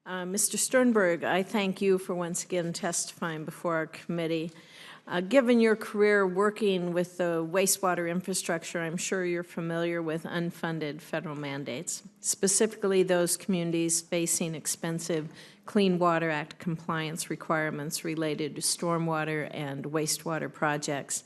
Mr. Sternberg, I thank you for once again testifying before our committee. Given your career working with the wastewater infrastructure, I'm sure you're familiar with unfunded federal mandates, specifically those communities facing expensive Clean Water Act compliance requirements related to stormwater and wastewater projects.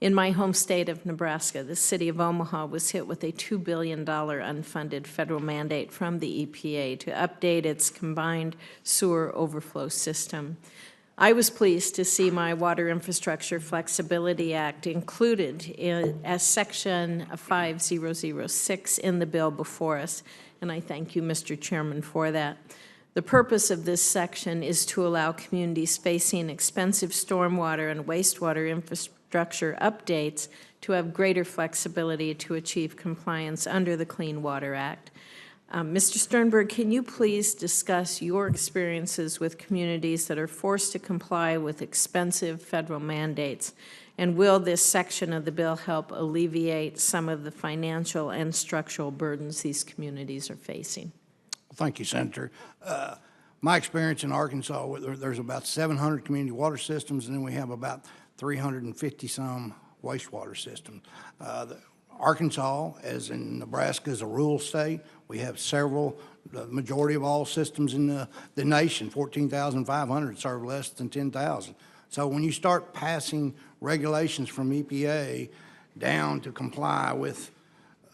In my home state of Nebraska, the city of Omaha was hit with a $2 billion unfunded federal mandate from the EPA to update its combined sewer overflow system. I was pleased to see my Water Infrastructure Flexibility Act included as Section 5006 in the bill before us, and I thank you, Mr. Chairman, for that. The purpose of this section is to allow communities facing expensive stormwater and wastewater infrastructure updates to have greater flexibility to achieve compliance under the Clean Water Act. Mr. Sternberg, can you please discuss your experiences with communities that are forced to comply with expensive federal mandates? And will this section of the bill help alleviate some of the financial and structural burdens these communities are facing? Thank you, Senator. My experience in Arkansas, there's about 700 community water systems, and then we have about 350-some wastewater systems. Arkansas, as in Nebraska, is a rural state. We have several, the majority of all systems in the nation, 14,500, serve less than 10,000. So when you start passing regulations from EPA down to comply with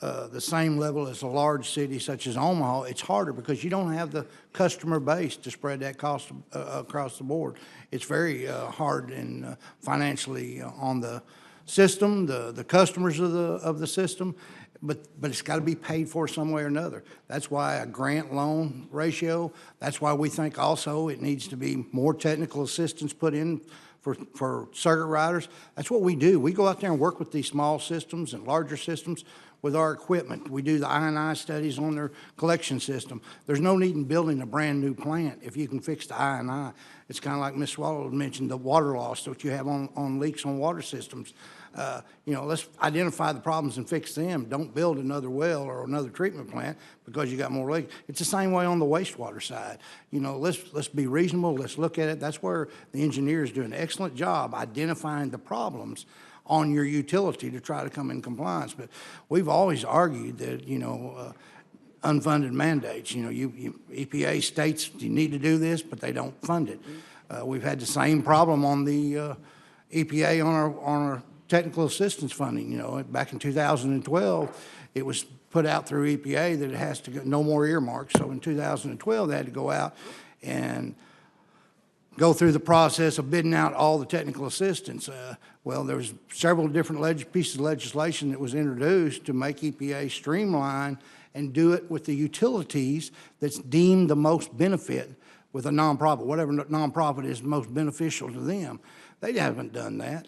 the same level as a large city such as Omaha, it's harder because you don't have the customer base to spread that cost across the board. It's very hard and financially on the system, the customers of the system, but it's got to be paid for some way or another. That's why a grant loan ratio, that's why we think also it needs to be more technical assistance put in for circuit riders. That's what we do. We go out there and work with these small systems and larger systems with our equipment. We do the I&I studies on their collection system. There's no need in building a brand new plant if you can fix the I&I. It's kind of like Ms. Swallow mentioned, the water loss that you have on leaks on water systems. You know, let's identify the problems and fix them. Don't build another well or another treatment plant because you got more leaks. It's the same way on the wastewater side. You know, let's be reasonable. Let's look at it. That's where the engineers do an excellent job identifying the problems on your utility to try to come in compliance. But we've always argued that, you know, unfunded mandates, you know, EPA states you need to do this, but they don't fund it. We've had the same problem on the EPA on our technical assistance funding. You know, back in 2012, it was put out through EPA that it has to go, no more earmarks. So in 2012, they had to go out and go through the process of bidding out all the technical assistance. Well, there was several different pieces of legislation that was introduced to make EPA streamline and do it with the utilities that's deemed the most benefit with a nonprofit, whatever nonprofit is most beneficial to them. They haven't done that.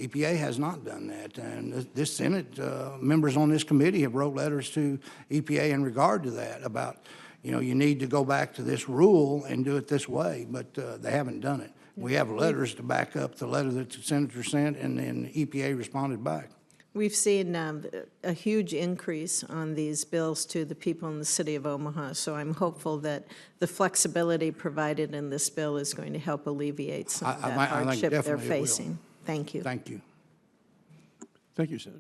EPA has not done that, and this Senate members on this committee have wrote letters to EPA in regard to that about, you know, you need to go back to this rule and do it this way, but they haven't done it. We have letters to back up the letter that the senator sent, and then EPA responded back. We've seen a huge increase on these bills to the people in the city of Omaha, so I'm hopeful that the flexibility provided in this bill is going to help alleviate some of that hardship they're facing. Thank you. Thank you. Thank you, Senator.